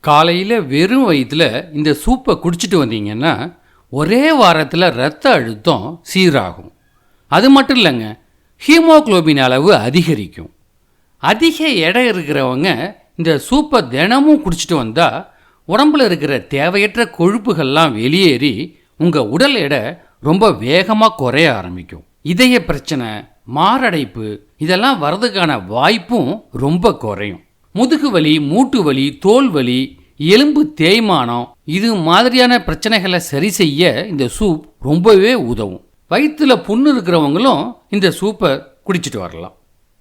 காலையில் வெறும் வயிற்றில் இந்த சூப்பை குடிச்சிட்டு வந்தீங்கன்னா ஒரே வாரத்தில் இரத்த அழுத்தம் சீராகும். அது மட்டும் இல்லைங்க, ஹீமோக்ளோபின் அளவு அதிகரிக்கும். அதிக எடை இருக்கிறவங்க இந்த சூப்பை தினமும் குடிச்சிட்டு வந்தால் உடம்பில் இருக்கிற தேவையற்ற கொழுப்புகள்லாம் வெளியேறி உங்கள் உடல் எடை ரொம்ப வேகமாக குறைய ஆரம்பிக்கும். இதய பிரச்சனை, மாரடைப்பு இதெல்லாம் வர்றதுக்கான வாய்ப்பும் ரொம்ப குறையும். முதுகு வலி, மூட்டு வலி, தோல் வலி, எலும்பு தேய்மானம் இது மாதிரியான பிரச்சனைகளை சரி செய்ய இந்த சூப் ரொம்பவே உதவும். வயிற்றுல புண்ணு இருக்கிறவங்களும் இந்த சூப்பை குடிச்சிட்டு வரலாம்.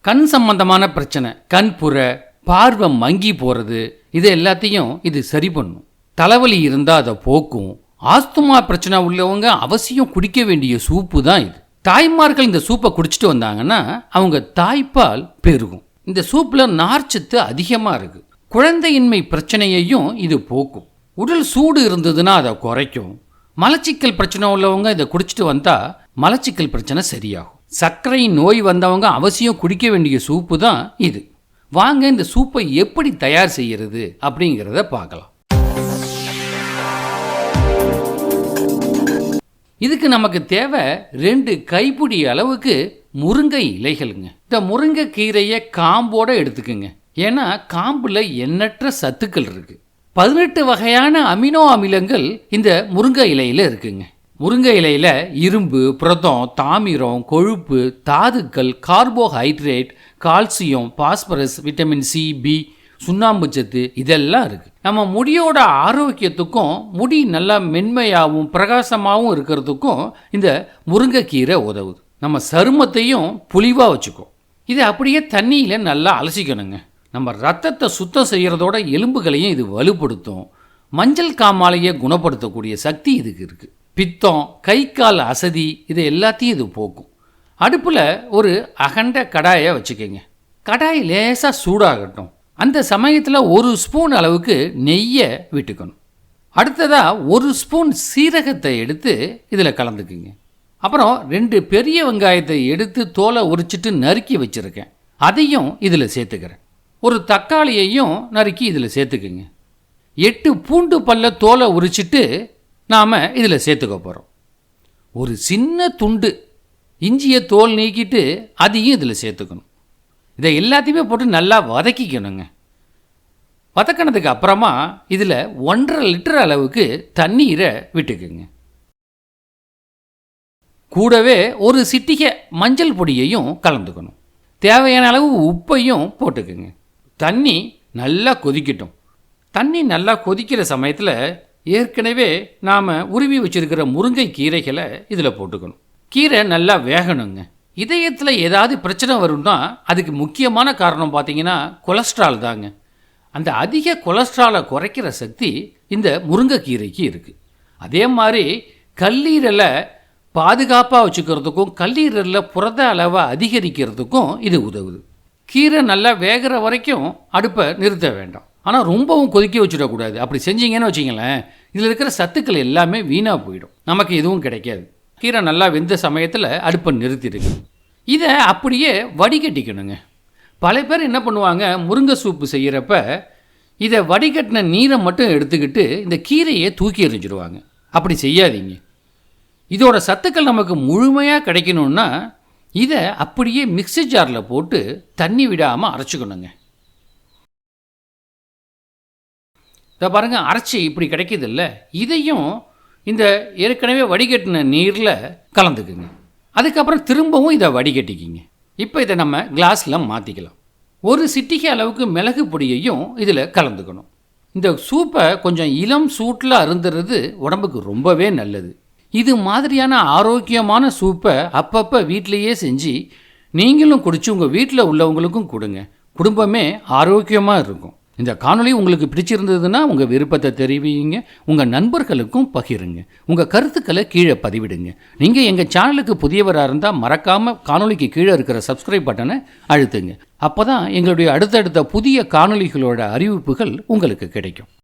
கண் சம்பந்தமான பிரச்சனை, கண்புரை, பார்வை மங்கி போகிறது இது எல்லாத்தையும் இது சரி பண்ணும். தலைவலி இருந்தால் அதை போக்கும். ஆஸ்துமா பிரச்சனை உள்ளவங்க அவசியம் குடிக்க வேண்டிய சூப்பு தான் இது. தாய்மார்கள் இந்த சூப்பை குடிச்சிட்டு வந்தாங்கன்னா அவங்க தாய்ப்பால் பெருகும். இந்த சூப்பில் நார்ச்சத்து அதிகமாக இருக்குது. குழந்தையின்மை பிரச்சனையையும் இது போக்கும். உடல் சூடு இருந்ததுன்னா அதை குறைக்கும். மலச்சிக்கல் பிரச்சனை உள்ளவங்க இதை குடிச்சிட்டு வந்தால் மலச்சிக்கல் பிரச்சனை சரியாகும். சர்க்கரை நோய் வந்தவங்க அவசியம் குடிக்க வேண்டிய சூப்பு தான் இது. வாங்க இந்த சூப்பை எப்படி தயார் செய்கிறது அப்படிங்கிறத பார்க்கலாம். இதுக்கு நமக்கு தேவை 2 கைப்பிடி அளவுக்கு முருங்கை இலைகளுங்க. இந்த முருங்கை கீரையை காம்போட எடுத்துக்குங்க. ஏன்னா காம்பில் எண்ணற்ற சத்துக்கள் இருக்கு. 18 வகையான அமினோ அமிலங்கள் இந்த முருங்கை இலையில் இருக்குங்க. முருங்கை இலையில் இரும்பு, புரதம், தாமிரம், கொழுப்பு, தாதுக்கள், carbohydrate, calcium, phosphorus, vitamin C, B, சுண்ணாம்பு சத்து இதெல்லாம் இருக்குது. நம்ம முடியோட ஆரோக்கியத்துக்கும் முடி நல்லா மென்மையாகவும் பிரகாசமாகவும் இருக்கிறதுக்கும் இந்த முருங்கைக்கீரை உதவுது. நம்ம சருமத்தையும் புலிவாக வச்சுக்கும். இதை அப்படியே தண்ணியில் நல்லா அலசிக்கணுங்க. நம்ம ரத்தத்தை சுத்தம் செய்கிறதோட எலும்புகளையும் இது வலுப்படுத்தும். மஞ்சள் காமாலையை குணப்படுத்தக்கூடிய சக்தி இதுக்கு இருக்குது. பித்தம், கை கால் அசதி இது எல்லாத்தையும் இது போக்கும். அடுப்பில் ஒரு அகண்ட கடாயை வச்சுக்கோங்க. கடாய் லேசாக சூடாகட்டும். அந்த சமயத்தில் 1 ஸ்பூன் அளவுக்கு நெய்யை விட்டுக்கணும். அடுத்ததாக 1 ஸ்பூன் சீரகத்தை எடுத்து இதில் கலந்துக்குங்க. அப்புறம் 2 பெரிய வெங்காயத்தை எடுத்து தோலை உரிச்சிட்டு நறுக்கி வச்சுருக்கேன், அதையும் இதில் சேர்த்துக்கிறேன். ஒரு தக்காளியையும் நறுக்கி இதில் சேர்த்துக்குங்க. 8 பூண்டு பல்ல தோலை உரிச்சிட்டு நாம் இதில் சேர்த்துக்க போகிறோம். ஒரு சின்ன துண்டு இஞ்சியை தோல் நீக்கிட்டு அதையும் இதில் சேர்த்துக்கணும். இதை எல்லாத்தையுமே போட்டு நல்லா வதக்கிக்கணுங்க. வதக்கினதுக்கு அப்புறமா இதில் 1.5 லிட்டர் அளவுக்கு தண்ணீரை விட்டுக்குங்க. கூடவே ஒரு சிட்டிகை மஞ்சள் பொடியையும் கலந்துக்கணும். தேவையான அளவு உப்பையும் போட்டுக்குங்க. தண்ணி நல்லா கொதிக்கட்டும். தண்ணி நல்லா கொதிக்கிற சமயத்தில் ஏற்கனவே நாம் உருவி வச்சுருக்கிற முருங்கை கீரைகளை இதில் போட்டுக்கணும். கீரை நல்லா வேகணுங்க. இதயத்தில் ஏதாவது பிரச்சனை வரும்னா அதுக்கு முக்கியமான காரணம் பார்த்தீங்கன்னா கொலஸ்ட்ரால் தாங்க. அந்த அதிக கொலஸ்ட்ராலை குறைக்கிற சக்தி இந்த முருங்கைக்கீரைக்கு இருக்குது. அதே மாதிரி கல்லீரலை பாதுகாப்பாக வச்சுக்கிறதுக்கும் கல்லீரலில் புரத அளவை அதிகரிக்கிறதுக்கும் இது உதவுது. கீரை நல்லா வேகிற வரைக்கும் அடுப்பை நிறுத்த வேண்டாம். ஆனால் ரொம்பவும் கொதிக்க வச்சுடக்கூடாது. அப்படி செஞ்சீங்கன்னு வச்சிங்களேன், இதில் இருக்கிற சத்துக்கள் எல்லாமே வீணாக போயிடும், நமக்கு எதுவும் கிடைக்காது. கீரை நல்லா வெந்த சமயத்தில் அடுப்பை நிறுத்திடுங்க. இதை அப்படியே வடிகட்டிக்கணுங்க. பல பேர் என்ன பண்ணுவாங்க, முருங்கை சூப்பு செய்கிறப்ப இதை வடிகட்டின நீரை மட்டும் எடுத்துக்கிட்டு இந்த கீரையை தூக்கி எறிஞ்சிடுவாங்க. அப்படி செய்யாதீங்க. இதோட சத்துக்கள் நமக்கு முழுமையாக கிடைக்கணும்னா இதை அப்படியே மிக்ஸி ஜாரில் போட்டு தண்ணி விடாமல் அரைச்சிக்கணுங்க. இதை பாருங்கள், அரைச்சி இப்படி கிடைக்கிதில்ல, இதையும் இந்த ஏற்கனவே வடிகட்டின நீரில் கலந்துக்குங்க. அதுக்கப்புறம் திரும்பவும் இதை வடிகட்டிக்கிங்க. இப்போ இதை நம்ம கிளாஸில் மாற்றிக்கலாம். ஒரு சிட்டிகை அளவுக்கு மிளகு பொடியையும் இதில் கலந்துக்கணும். இந்த சூப்பை கொஞ்சம் இளம் சூட்டில் அருந்துறது உடம்புக்கு ரொம்பவே நல்லது. இது மாதிரியான ஆரோக்கியமான சூப்பை அப்பப்போ வீட்டிலையே செஞ்சு நீங்களும் குடித்து உங்கள் வீட்டில் உள்ளவங்களுக்கும் கொடுங்க. குடும்பமே ஆரோக்கியமாக இருக்கும். இந்த காணொளி உங்களுக்கு பிடிச்சிருந்ததுன்னா உங்கள் விருப்பத்தை தெரிவிங்க, உங்கள் நண்பர்களுக்கும் பகிருங்க, உங்கள் கருத்துக்களை கீழே பதிவிடுங்க. நீங்கள் எங்கள் சேனலுக்கு புதியவராக இருந்தால் மறக்காமல் காணொளிக்கு கீழே இருக்கிற சப்ஸ்கிரைப் பட்டனை அழுத்துங்க. அப்போ தான் எங்களுடைய அடுத்தடுத்த புதிய காணொளிகளோட அறிவிப்புகள் உங்களுக்கு கிடைக்கும்.